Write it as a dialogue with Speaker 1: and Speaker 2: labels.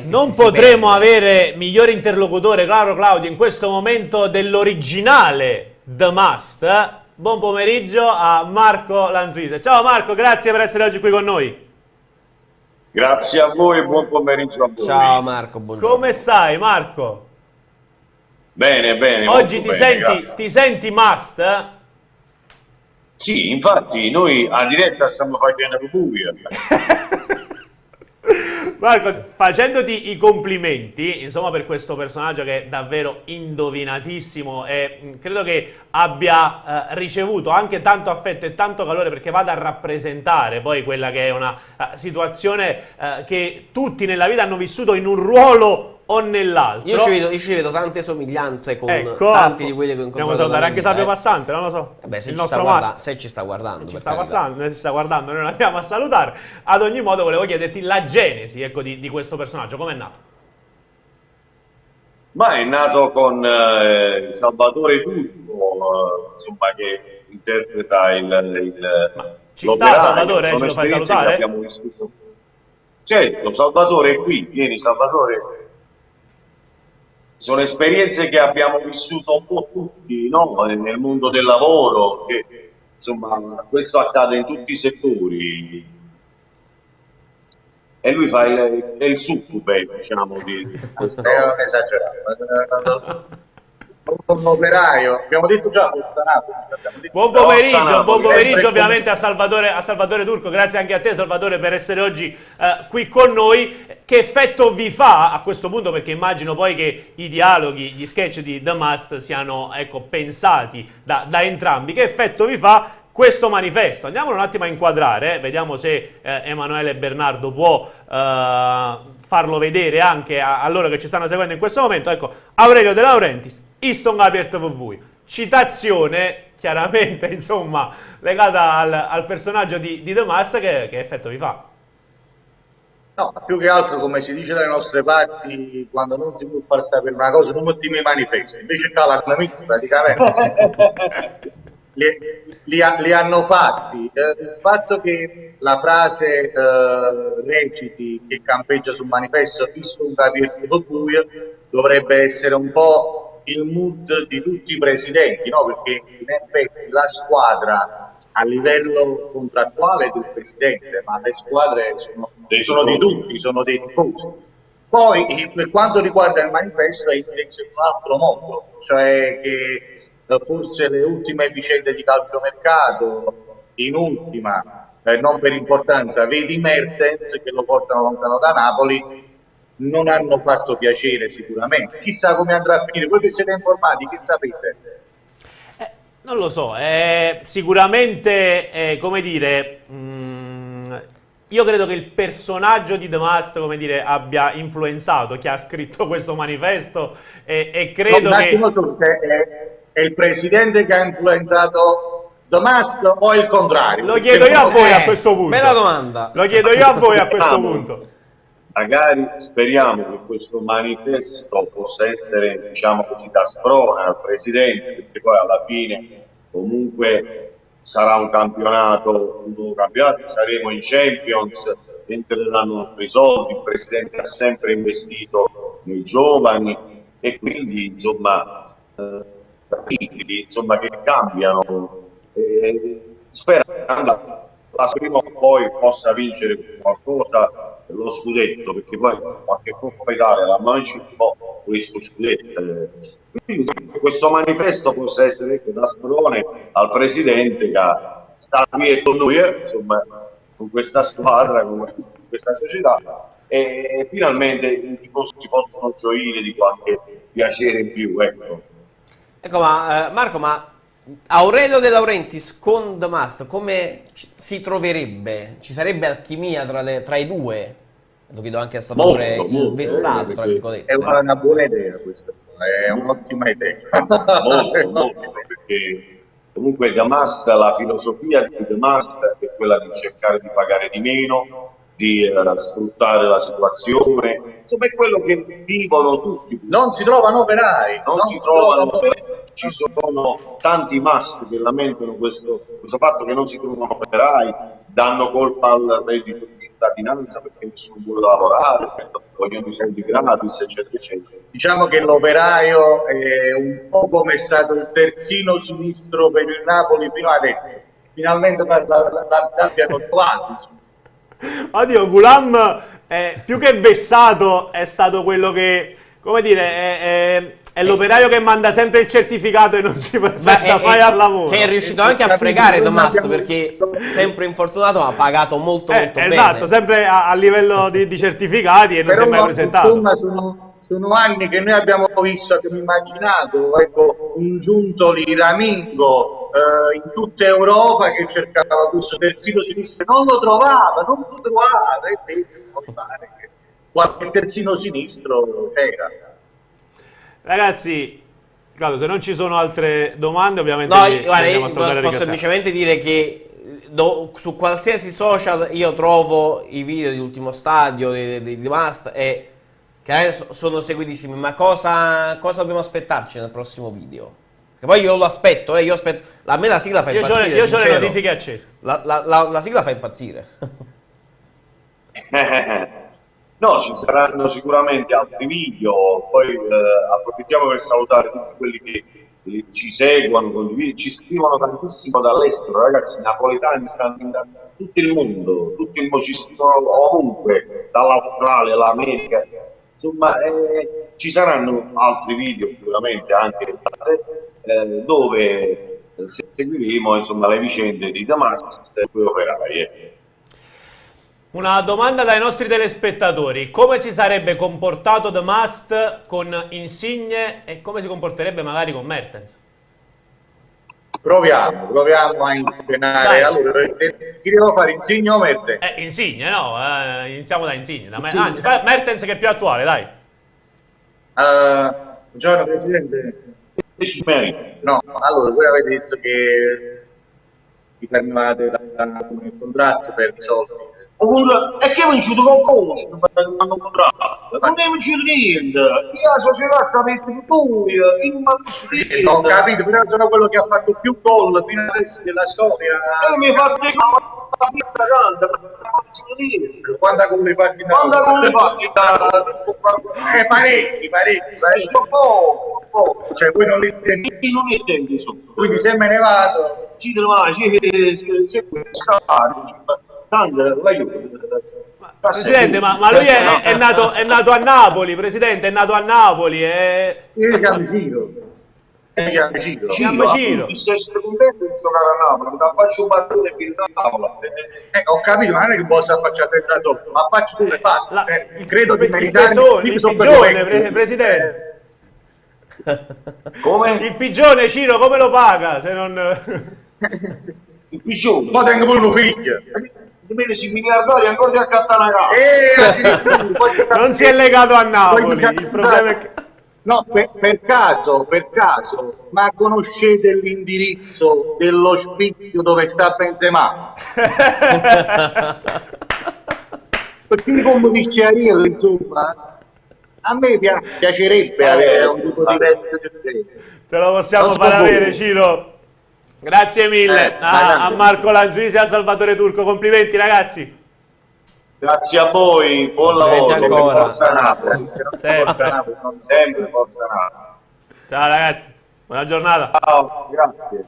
Speaker 1: Laurentiis.
Speaker 2: Non potremo avere migliore interlocutore, caro Claudio, in questo momento dell'originale The Must. Buon pomeriggio a Marco Lanzulite. Ciao Marco, grazie per essere oggi qui con noi.
Speaker 3: Grazie a voi e buon pomeriggio a voi.
Speaker 1: Ciao Marco, buongiorno.
Speaker 2: Come stai Marco?
Speaker 3: Bene, bene.
Speaker 2: Oggi
Speaker 3: bene,
Speaker 2: ti senti Must?
Speaker 3: Sì, infatti noi a diretta stiamo facendo buia.
Speaker 2: Marco, facendoti i complimenti, insomma, per questo personaggio che è davvero indovinatissimo e credo che abbia ricevuto anche tanto affetto e tanto calore perché vada a rappresentare poi quella che è una situazione che tutti nella vita hanno vissuto in un ruolo o nell'altro.
Speaker 1: Io ci vedo tante somiglianze con tanti di quelli che ho incontrato.
Speaker 2: Dobbiamo salutare anche Savio Passante, non lo so.
Speaker 1: Beh, se
Speaker 2: il
Speaker 1: ci
Speaker 2: nostro
Speaker 1: se ci sta guardando.
Speaker 2: ci sta passando, se ci sta guardando, noi lo andiamo a salutare. Ad ogni modo volevo chiederti la genesi, ecco, di questo personaggio, com'è nato?
Speaker 3: Ma è nato con Salvatore Turco, insomma, che interpreta
Speaker 2: Ci sta Salvatore, ce lo fai salutare?
Speaker 3: Abbiamo vissuto. Certo, Salvatore è qui, vieni Salvatore. Sono esperienze che abbiamo vissuto un po' tutti, no? Nel mondo del lavoro, che insomma questo accade in tutti i settori. E lui fa il succube, diciamo, di questo.
Speaker 4: Non esagerato. Un operaio, abbiamo detto già.
Speaker 2: Buon pomeriggio ovviamente a Salvatore Turco, grazie anche a te Salvatore per essere oggi qui con noi. Che effetto vi fa a questo punto, perché immagino poi che i dialoghi, gli sketch di The Must siano, ecco, pensati da entrambi, che effetto vi fa questo manifesto? Andiamolo un attimo a inquadrare, vediamo se Emanuele Bernardo può farlo vedere anche a loro che ci stanno seguendo in questo momento. Ecco, Aurelio De Laurentiis, Iston Apiert VV, citazione chiaramente, insomma, legata al personaggio di The Must. Che effetto vi fa?
Speaker 4: No, più che altro, come si dice dalle nostre parti, quando non si può far sapere una cosa, non mettiamo i manifesti. Invece qua la mix praticamente li hanno fatti. Il fatto che la frase reciti che campeggia sul manifesto Iston Apiert VV dovrebbe essere un po' il mood di tutti i presidenti, no? Perché in effetti la squadra a livello contrattuale del presidente, ma le squadre sono di tutti, sono dei tifosi. Poi per quanto riguarda il manifesto è invece un altro mondo, cioè che forse le ultime vicende di calciomercato, in ultima, non per importanza, vedi Mertens che lo portano lontano da Napoli, non hanno fatto piacere sicuramente. Chissà come andrà a finire, voi che siete informati, che sapete?
Speaker 2: Non lo so, sicuramente, come dire, io credo che il personaggio di The Must, come dire, abbia influenzato chi ha scritto questo manifesto e credo che...
Speaker 4: È il presidente che ha influenzato The Must o è il contrario?
Speaker 2: Lo chiedo io a voi a questo punto.
Speaker 1: Bella domanda.
Speaker 2: Lo chiedo io a voi a questo punto.
Speaker 3: Magari speriamo che questo manifesto possa essere, diciamo così, da sprona al presidente, perché poi alla fine comunque sarà un nuovo campionato, saremo in Champions, entreranno altri soldi, il presidente ha sempre investito nei giovani e quindi insomma che cambiano, sperando prima o poi possa vincere qualcosa, lo scudetto, perché poi qualche Coppa Italia la mangi un po' questo scudetto. Quindi questo manifesto possa essere da sprone al presidente che sta qui con noi, insomma, con questa squadra, con questa società, e finalmente i tifosi possono gioire di qualche piacere in più, ecco.
Speaker 1: Ecco, ma Marco, ma Aurelio De Laurentiis con The Must come si troverebbe? Ci sarebbe alchimia tra i due? Lo chiedo anche a Salvatore il vessato, tra virgolette.
Speaker 4: È una buona idea questa, è un'ottima idea.
Speaker 3: Molto, perché comunque The Must, la filosofia di The Must è quella di cercare di pagare di meno, di sfruttare la situazione, insomma è quello che vivono tutti.
Speaker 4: Non si trovano operai,
Speaker 3: ci sono tanti must che lamentano questo fatto che non si trovano operai, danno colpa al reddito di cittadinanza perché nessuno vuole lavorare, vogliono i soldi gratis, eccetera, eccetera.
Speaker 4: Diciamo che l'operaio è un po' come è stato il terzino sinistro per il Napoli fino adesso. Finalmente l'abbiano trovato.
Speaker 2: Oddio, Gulam, più che vessato, è stato quello che, come dire, è l'operaio che manda sempre il certificato e non si presenta mai al lavoro.
Speaker 1: Che è riuscito anche a fregare Damast, perché sempre infortunato ha pagato molto
Speaker 2: esatto,
Speaker 1: bene.
Speaker 2: Esatto, sempre a livello di certificati e non si è mai presentato.
Speaker 4: Insomma, sono anni che noi abbiamo visto, abbiamo immaginato, ecco, un Giuntoli Ramingo in tutta Europa che cercava questo terzino sinistro, non lo trovava, non lo trovava, e poi pare che qualche terzino sinistro c'era.
Speaker 2: Ragazzi, Claudio, se non ci sono altre domande, ovviamente
Speaker 1: guarda, posso semplicemente dire che su qualsiasi social io trovo i video di Ultimo Stadio di Must e che sono seguitissimi, ma cosa dobbiamo aspettarci nel prossimo video? Che poi io lo aspetto, io aspetto. A me la sigla fa impazzire.
Speaker 2: Io ho le notifiche accese.
Speaker 1: La sigla fa impazzire.
Speaker 3: No, ci saranno sicuramente altri video, poi approfittiamo per salutare tutti quelli che ci seguono, ci scrivono tantissimo dall'estero, ragazzi, i napoletani stanno in tutto il mondo, ci scrivono ovunque, dall'Australia, all'America, insomma ci saranno altri video sicuramente anche dove seguiremo insomma le vicende di Damast e poi operai.
Speaker 2: Una domanda dai nostri telespettatori: come si sarebbe comportato The Must con Insigne e come si comporterebbe magari con Mertens?
Speaker 4: Proviamo a inscenare. Allora, chi devo fare, Insigne o Mertens?
Speaker 2: Insigne, no? Iniziamo da Insigne. Anzi, Mertens che è più attuale, dai.
Speaker 4: Buongiorno Presidente. No, allora, voi avete detto che vi fermate il contratto per i soldi.
Speaker 3: E che è vincito qualcosa? Non è vincito niente. La società sta mettendo due in mano.
Speaker 4: Ho capito, però sono quello che ha fatto più gol fino adesso della storia.
Speaker 3: E mi fa
Speaker 4: quando con le fatti parecchi cioè voi non li intendi, quindi se me ne vado
Speaker 2: Presidente, ma lui è nato a Napoli, Presidente, è nato a Napoli.
Speaker 3: Ciro. Se sei contento di giocare a Napoli, ma faccio un battone per Napoli.
Speaker 4: Ho capito, ma non è che possa faccia senza soldi, ma faccio sulle passe. Credo di meritare
Speaker 2: il pigione, Presidente.
Speaker 3: Come?
Speaker 2: Il pigione, Ciro, come lo paga? Se non...
Speaker 3: Il pigione?
Speaker 4: Ma tengo pure un figlio.
Speaker 3: Almeno si miliardari ancora di accattare una
Speaker 2: casa. Non si è legato a Napoli, il problema è che...
Speaker 4: No, per caso, ma conoscete l'indirizzo dello spicchio dove sta Benzema? Perché come bicchiaria, insomma, a me piacerebbe avere un tipo diverso del genere.
Speaker 2: Te lo possiamo far avere, Ciro. Grazie mille a Marco Lanzuisi e a Salvatore Turco, complimenti ragazzi.
Speaker 3: Grazie a voi, buon lavoro, forza Napoli.
Speaker 2: Sempre.
Speaker 3: Sempre forza Napoli.
Speaker 2: Ciao ragazzi, buona giornata.
Speaker 3: Ciao, grazie.